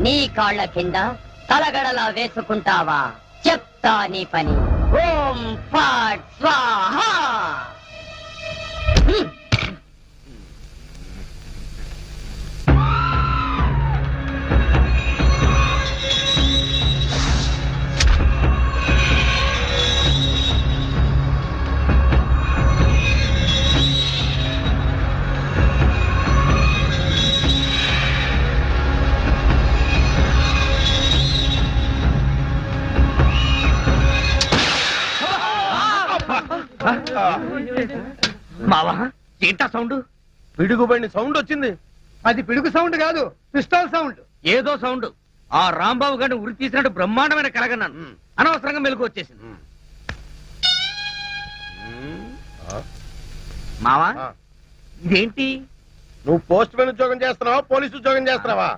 నీ కాళ్ళ కింద తలగడలా వేసుకుంటావా? చెప్తా నీ పని. ఓం ఫాట్ స్వాహా. మావా ఏంటా సౌండ్? పిడుగుబడిన సౌండ్ వచ్చింది. అది పిడుగు సౌండ్ కాదు, పిస్టల్ సౌండ్. ఏదో సౌండ్. ఆ రాంబాబు గారిని ఉరి తీసినట్టు బ్రహ్మాండమైన కలగన్నాను. అనవసరంగా మెలకు వచ్చేసింది. మావా ఇదేంటి? నువ్వు పోస్ట్ మ్యాన్ ఉద్యోగం చేస్తున్నావా, పోలీసు ఉద్యోగం చేస్తున్నావా?